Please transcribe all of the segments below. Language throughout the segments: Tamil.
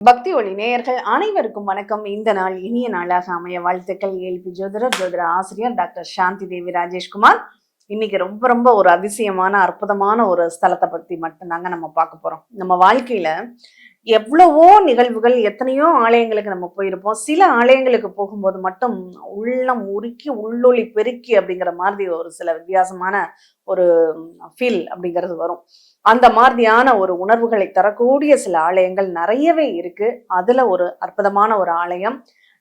பக்தி ஒளி நேயர்கள் அனைவருக்கும் வணக்கம். இந்த நாள் இனிய நாளாக அமைய வாழ்த்துக்கள். ஏல்பி ஜோதிட ஆசிரியர் டாக்டர் சாந்தி தேவி ராஜேஷ்குமார். இன்னைக்கு ரொம்ப ரொம்ப ஒரு அதிசயமான அற்புதமான ஒரு ஸ்தலத்தை பத்தி மட்டும்தாங்க நம்ம பார்க்க போறோம். நம்ம வாழ்க்கையில எவ்வளவோ நிகழ்வுகள், எத்தனையோ ஆலயங்களுக்கு நம்ம போயிருப்போம். சில ஆலயங்களுக்கு போகும்போது மட்டும் உள்ளம் உருக்கி உள்ளொளி பெருக்கி அப்படிங்கிற மாதிரி ஒரு சில வித்தியாசமான ஒரு ஃபீல் அப்படிங்கிறது வரும். அந்த மாதிரியான ஒரு உணர்வுகளை தரக்கூடிய சில ஆலயங்கள் நிறையவே இருக்கு. அதுல ஒரு அற்புதமான ஒரு ஆலயம்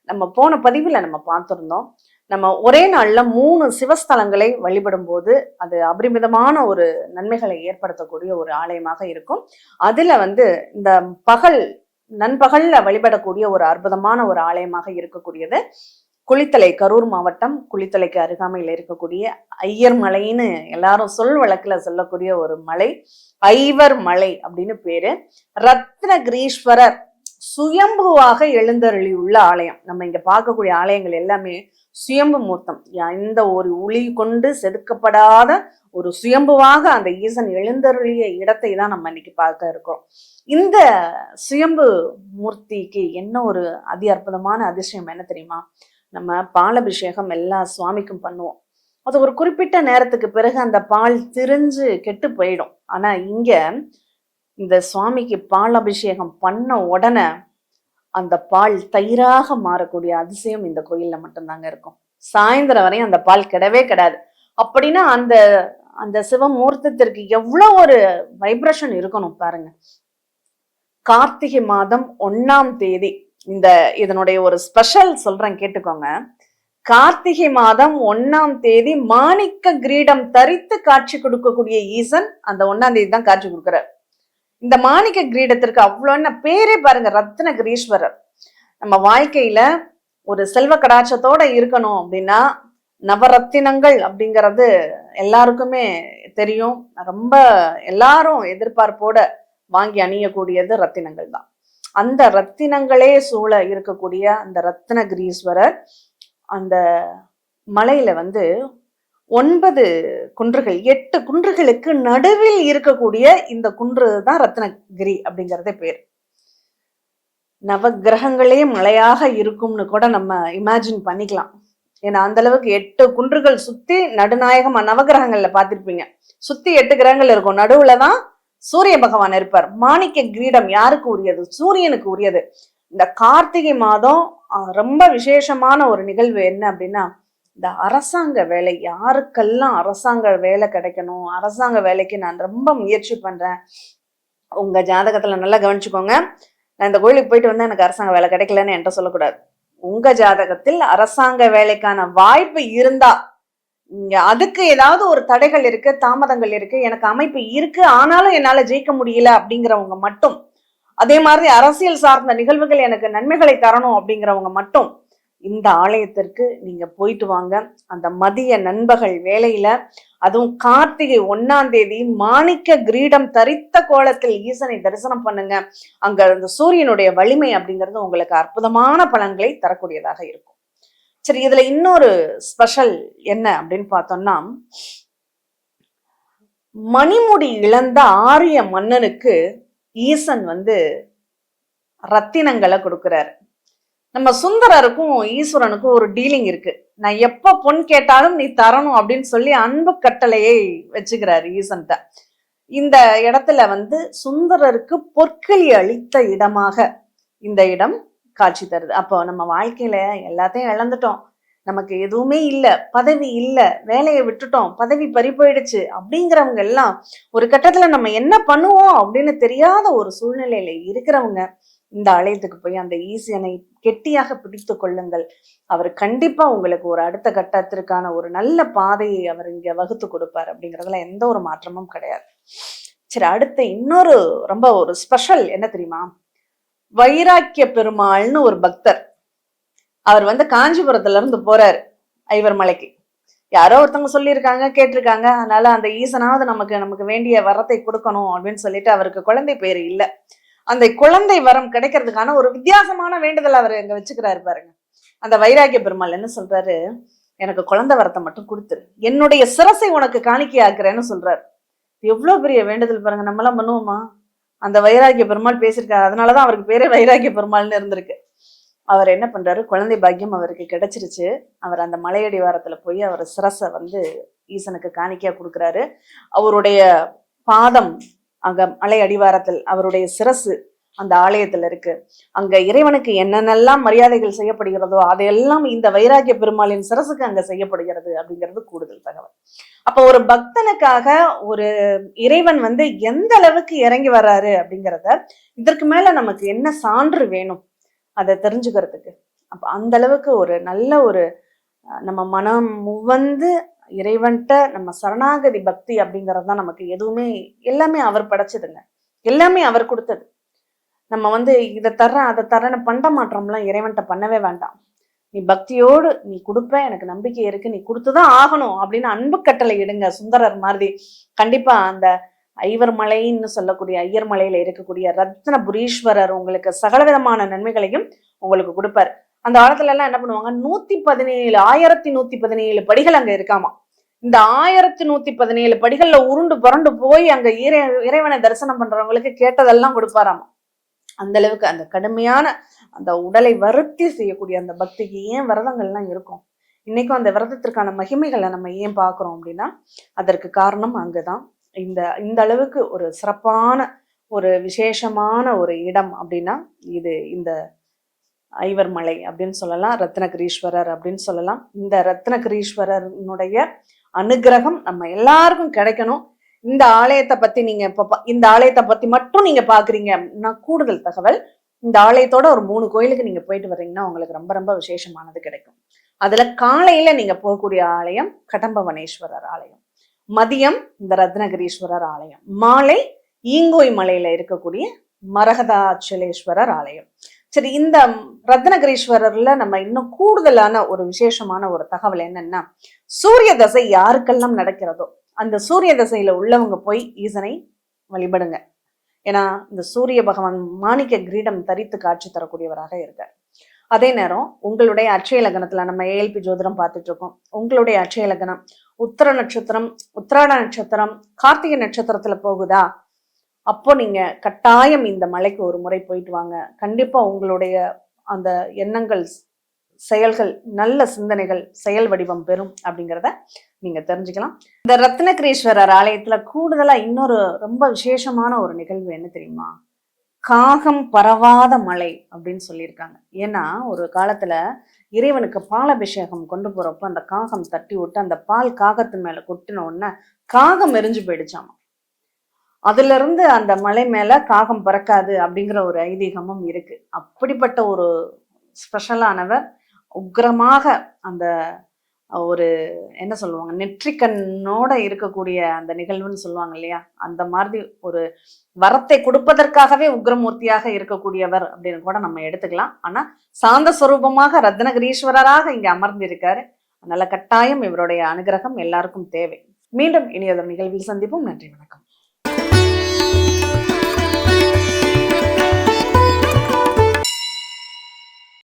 நம்ம போன பதிவுல நம்ம பார்த்திருந்தோம். நம்ம ஒரே நாள்ல 3 சிவஸ்தலங்களை வழிபடும் போது அது அபரிமிதமான ஒரு நன்மைகளை ஏற்படுத்தக்கூடிய ஒரு ஆலயமாக இருக்கும். அதுல இந்த நண்பகல்ல வழிபடக்கூடிய ஒரு அற்புதமான ஒரு ஆலயமாக இருக்கக்கூடியது குளித்தலை, கரூர் மாவட்டம் குளித்தலைக்கு அருகாமையில் இருக்கக்கூடிய ஐயர் மலைன்னு எல்லாரும் சொல் வழக்குல சொல்லக்கூடிய ஒரு மலை, ஐவர் மலை அப்படின்னு பேரு. ரத்னகிரீஸ்வரர் சுயம்புவாக எழுந்தருளி உள்ள ஆலயம். நம்ம இங்க பார்க்கக்கூடிய ஆலயங்கள் எல்லாமே சுயம்பு மூர்த்தம். இந்த ஒரு ஒளி கொண்டு செதுக்கப்படாத ஒரு சுயம்புவாக அந்த ஈசன் எழுந்தருளிய இடத்தை தான் நம்ம இன்னைக்கு பார்க்க இருக்கிறோம். இந்த சுயம்பு மூர்த்திக்கு என்ன ஒரு அற்புதமான அதிசயம் என்ன தெரியுமா? நம்ம பாலபிஷேகம் எல்லா சுவாமிக்கும் பண்ணுவோம். அது ஒரு குறிப்பிட்ட நேரத்துக்கு பிறகு அந்த பால் திரிஞ்சு கெட்டு போயிடும். ஆனா இங்க இந்த சுவாமிக்கு பால் அபிஷேகம் பண்ண உடனே அந்த பால் தயிராக மாறக்கூடிய அதிசயம் இந்த கோயில்ல மட்டும்தாங்க இருக்கும். சாயந்தரம் வரையும் அந்த பால் கிடவே கிடாது. அப்படின்னா அந்த அந்த சிவமூர்த்தத்திற்கு எவ்வளவு ஒரு வைப்ரேஷன் இருக்கணும் பாருங்க. கார்த்திகை மாதம் 1ஆம் தேதி இதனுடைய ஒரு ஸ்பெஷல் சொல்றேன், கேட்டுக்கோங்க. கார்த்திகை மாதம் 1ஆம் தேதி மாணிக்க கிரீடம் தரித்து காட்சி கொடுக்கக்கூடிய ஈசன் அந்த 1ஆம் தேதி தான் காட்சி கொடுக்கிறார். இந்த மாணிக்க கிரீடத்திற்கு அவ்வளோ பேரே பாருங்க, ரத்னகிரீஸ்வரர். நம்ம வாழ்க்கையில ஒரு செல்வ கடாட்சத்தோட இருக்கணும் அப்படின்னா நவரத்தினங்கள் அப்படிங்கிறது எல்லாருக்குமே தெரியும். ரொம்ப எல்லாரும் எதிர்பார்ப்போட வாங்கி அணியக்கூடியது ரத்தினங்கள் தான். அந்த ரத்தினங்களே சூழ இருக்கக்கூடிய அந்த ரத்னகிரீஸ்வரர் அந்த மலையில 9 குன்றுகள், 8 குன்றுகளுக்கு நடுவில் இருக்கக்கூடிய இந்த குன்று தான் ரத்னகிரி அப்படிங்கறதே பேர். நவகிரகங்களே மலையாக இருக்கும்னு கூட நம்ம இமேஜின் பண்ணிக்கலாம். ஏன்னா அந்த அளவுக்கு 8 குன்றுகள் சுத்தி நடுநாயகமா நவகிரகங்கள்ல பார்த்திருப்பீங்க. சுத்தி 8 கிரகங்கள் இருக்கும். நடுவுலதான் சூரிய பகவான் இருப்பார். மாணிக்க கிரீடம் யாருக்கு உரியது? சூரியனுக்கு உரியது. இந்த கார்த்திகை மாதம் ரொம்ப விசேஷமான ஒரு நிகழ்வு என்ன அப்படின்னா, இந்த அரசாங்க வேலை, யாருக்கெல்லாம் அரசாங்க வேலை கிடைக்கணும், அரசாங்க வேலைக்கு நான் ரொம்ப முயற்சி பண்றேன். உங்க ஜாதகத்துல நல்லா கவனிச்சுக்கோங்க. நான் இந்த கோயிலுக்கு போயிட்டு வந்து எனக்கு அரசாங்க வேலை கிடைக்கலன்னு என்கிட்ட சொல்லக்கூடாது. உங்க ஜாதகத்தில் அரசாங்க வேலைக்கான வாய்ப்பு இருந்தா, அதுக்கு ஏதாவது ஒரு தடைகள் இருக்கு, தாமதங்கள் இருக்கு, எனக்கு அமைப்பு இருக்கு, ஆனாலும் என்னால ஜெயிக்க முடியல அப்படிங்கிறவங்க மட்டும், அதே மாதிரி அரசியல் சார்ந்த நிகழ்வுகள் எனக்கு நன்மைகளை தரணும் அப்படிங்கிறவங்க மட்டும் இந்த ஆலயத்திற்கு நீங்க போயிட்டு வாங்க. அந்த மதிய நண்பகல் வேளையில, அதுவும் கார்த்திகை 1ஆம் தேதி மாணிக்க கிரீடம் தரித்த கோலத்தில் ஈசனை தரிசனம் பண்ணுங்க. அங்க அந்த சூரியனுடைய வலிமை அப்படிங்கிறது உங்களுக்கு அற்புதமான பலன்களை தரக்கூடியதாக இருக்கும். சரி, இதுல இன்னொரு ஸ்பெஷல் என்ன அப்படின்னு பார்த்தோம்னா, மணிமுடி இழந்த ஆரிய மன்னனுக்கு ஈசன் ரத்தினங்களை கொடுக்கிறாரு. நம்ம சுந்தரருக்கும் ஈஸ்வரனுக்கும் ஒரு டீலிங் இருக்கு. நான் எப்ப பொன் கேட்டாலும் நீ தரணும் அப்படின்னு சொல்லி அன்பு கட்டளையை வச்சுக்கிறாரு ஈசன்ட்ட. இந்த இடத்துல சுந்தரருக்கு பொற்களி அளித்த இடமாக இந்த இடம் காட்சி தருது. அப்போ நம்ம வாழ்க்கையில எல்லாத்தையும் இழந்துட்டோம், நமக்கு எதுவுமே இல்லை, பதவி இல்லை, வேலையை விட்டுட்டோம், பதவி பறி போயிடுச்சு அப்படிங்கிறவங்க எல்லாம் ஒரு கட்டத்துல நம்ம என்ன பண்ணுவோம் அப்படின்னு தெரியாத ஒரு சூழ்நிலையில இருக்கிறவங்க இந்த ஆலயத்துக்கு போய் அந்த ஈசனை கெட்டியாக பிடித்து கொள்ளுங்கள். அவர் கண்டிப்பா உங்களுக்கு ஒரு அடுத்த கட்டத்திற்கான ஒரு நல்ல பாதையை அவர் இங்க வகுத்து கொடுப்பார். அப்படிங்கிறதுல எந்த ஒரு மாற்றமும் கிடையாது. சரி, அடுத்த இன்னொரு ரொம்ப ஒரு ஸ்பெஷல் என்ன தெரியுமா? வைராக்கிய பெருமாள்னு ஒரு பக்தர். அவர் காஞ்சிபுரத்துல இருந்து போறாரு ஐவர் மலைக்கு. யாரோ ஒருத்தவங்க சொல்லியிருக்காங்க, கேட்டிருக்காங்க. அதனால அந்த ஈசனாவது நமக்கு வேண்டிய வரத்தை கொடுக்கணும் அப்படின்னு சொல்லிட்டு, அவருக்கு குழந்தை பேரு இல்லை. அந்த குழந்தை வரம் கிடைக்கிறதுக்கான ஒரு வித்தியாசமான வேண்டுதல் அவர் இங்க வச்சுக்கிறாரு பாருங்க. அந்த வைராக்கிய பெருமாள் என்ன சொல்றாரு? எனக்கு குழந்தை வரத்தை மட்டும் கொடுத்துரு, என்னுடைய சிரசை உனக்கு காணிக்கை ஆக்குறேன்னு சொல்றாரு. எவ்வளவு பெரிய வேண்டுதல் பாருங்க. நம்மளாம் பண்ணுவோமா? அந்த வைராகிய பெருமாள் பேசியிருக்காரு. அதனாலதான் அவருக்கு பேரே வைராகிய பெருமாள்னு இருந்திருக்கு. அவர் என்ன பண்றாரு, குழந்தை பாக்கியம் அவருக்கு கிடைச்சிருச்சு. அவர் அந்த மலையடிவாரத்துல போய் அவர் சிரசை வந்து ஈசனுக்கு காணிக்கையா கொடுக்குறாரு. அவருடைய பாதம் அங்க மலை அடிவாரத்தில் அவருடைய சிரசு அந்த ஆலயத்துல இருக்கு. அங்க இறைவனுக்கு என்னென்னலாம் மரியாதைகள் செய்யப்படுகிறதோ அதையெல்லாம் இந்த வைராகிய பெருமாளின் சிரசுக்கு அங்க செய்யப்படுகிறது அப்படிங்கிறது கூடுதல் தகவல். அப்ப ஒரு பக்தனுக்காக ஒரு இறைவன் வந்து எந்த அளவுக்கு இறங்கி வர்றாரு அப்படிங்கிறத இதற்கு மேல நமக்கு என்ன சான்று வேணும் அதை தெரிஞ்சுக்கிறதுக்கு. அப்ப அந்த அளவுக்கு ஒரு நல்ல ஒரு நம்ம மனம் முவந்து இறைவன்கிட்ட நம்ம சரணாகதி பக்தி அப்படிங்கிறது தான் நமக்கு எதுவுமே எல்லாமே அவர் படைச்சதுங்க, எல்லாமே அவர் கொடுத்தது. நம்ம வந்து இதை தர்றேன் அதை தர்றேன்னு பண்ண மாற்றோம்லாம் இறைவன்கிட்ட பண்ணவே வேண்டாம். நீ பக்தியோடு நீ கொடுப்ப, எனக்கு நம்பிக்கை இருக்கு, நீ கொடுத்துதான் ஆகணும் அப்படின்னு அன்பு கட்டளை இடுங்க. சுந்தரர் மாதிரி கண்டிப்பா அந்த ஐவர் மலைன்னு சொல்லக்கூடிய ஐயர் மலையில இருக்கக்கூடிய ரத்னபுரீஸ்வரர் உங்களுக்கு சகல விதமான நன்மைகளையும் உங்களுக்கு கொடுப்பாரு. அந்த காலத்துல எல்லாம் என்ன பண்ணுவாங்க, 1117 படிகள் அங்க இருக்காமா. இந்த 1117 படிகள்ல உருண்டு புரண்டு போய் அங்க இறைவனை தரிசனம் பண்றவங்களுக்கு கேட்டதெல்லாம் கொடுப்பாராமா. அந்த அளவுக்கு அந்த கடுமையான அந்த உடலை வருத்தி செய்யக்கூடிய அந்த பக்திக்கு ஏன் விரதங்கள்லாம் இருக்கும்? இன்னைக்கும் அந்த விரதத்திற்கான மகிமைகளை நம்ம ஏன் பார்க்கிறோம் அப்படின்னா அதற்கு காரணம் அங்குதான். இந்த அளவுக்கு ஒரு சிறப்பான ஒரு விசேஷமான ஒரு இடம் அப்படின்னா இது இந்த ஐவர் மலை அப்படின்னு சொல்லலாம், ரத்னகிரீஸ்வரர் அப்படின்னு சொல்லலாம். இந்த ரத்னகிரீஸ்வரனுடைய அனுகிரகம் நம்ம எல்லாருக்கும் கிடைக்கணும். இந்த ஆலயத்தை பத்தி நீங்க இந்த ஆலயத்தை பத்தி மட்டும் நீங்க பாக்குறீங்க அப்படின்னா கூடுதல் தகவல், இந்த ஆலயத்தோட ஒரு 3 கோயிலுக்கு நீங்க போயிட்டு வர்றீங்கன்னா உங்களுக்கு ரொம்ப ரொம்ப விசேஷமானது கிடைக்கும். அதுல காலையில நீங்க போகக்கூடிய ஆலயம் கடம்பவனேஸ்வரர் ஆலயம், மதியம் இந்த ரத்னகிரீஸ்வரர் ஆலயம், மாலை ஈங்கோய் மலையில இருக்கக்கூடிய மரகதாச்சலேஸ்வரர் ஆலயம். சரி, இந்த ரத்னகிரீஸ்வரர்ல நம்ம இன்னும் கூடுதலான ஒரு விசேஷமான ஒரு தகவல் என்னன்னா, சூரிய தசை யாருக்கெல்லாம் நடக்கிறதோ அந்த சூரிய தசையில உள்ளவங்க போய் ஈசனை வழிபடுங்க. ஏன்னா இந்த சூரிய பகவான் மாணிக்க கிரீடம் தரித்து காட்சி தரக்கூடியவராக இருக்கார். அதே நேரம் உங்களுடைய அட்சய லக்னத்துல நம்ம ஏஎல்பி ஜோதிடம் பார்த்துட்டு இருக்கோம். உங்களுடைய அட்சய லக்னம் உத்திர நட்சத்திரம், உத்திராட நட்சத்திரம், கார்த்திகை நட்சத்திரத்துல போகுதா, அப்போ நீங்க கட்டாயம் இந்த மலைக்கு ஒரு முறை போயிட்டு வாங்க. கண்டிப்பா உங்களுடைய அந்த எண்ணங்கள், செயல்கள், நல்ல சிந்தனைகள் செயல் வடிவம் பெறும் அப்படிங்கிறத நீங்க தெரிஞ்சுக்கலாம். இந்த ரத்னகிரீஸ்வரர் ஆலயத்துல கூடுதலா இன்னொரு ரொம்ப விசேஷமான ஒரு நிகழ்வு என்ன தெரியுமா, காகம் பரவாத மலை அப்படின்னு சொல்லியிருக்காங்க. ஏன்னா ஒரு காலத்துல இறைவனுக்கு பால் அபிஷேகம் கொண்டு போறப்ப அந்த காகம் தட்டி விட்டு அந்த பால் காகத்து மேல கொட்டின உடனே காகம் எரிஞ்சு போயிடுச்சாமா. அதுல இருந்து அந்த மலை மேல காகம் பறக்காது அப்படிங்கிற ஒரு ஐதீகமும் இருக்கு. அப்படிப்பட்ட ஒரு ஸ்பெஷலானவர் உக்ரமாக அந்த ஒரு என்ன சொல்லுவாங்க, நெற்றிக்கண்ணோட இருக்கக்கூடிய அந்த நிகழ்வுன்னு சொல்லுவாங்க இல்லையா, அந்த மாதிரி ஒரு வரத்தை கொடுப்பதற்காகவே உக்ரமூர்த்தியாக இருக்கக்கூடியவர் அப்படின்னு கூட நம்ம எடுத்துக்கலாம். ஆனா சாந்த ஸ்வரூபமாக ரத்னகிரீஸ்வரராக இங்க அமர்ந்திருக்காரு. அதனால கட்டாயம் இவருடைய அனுகிரகம் எல்லாருக்கும் தேவை. மீண்டும் இனியொரு நிகழ்வில் சந்திப்போம். நன்றி, வணக்கம்.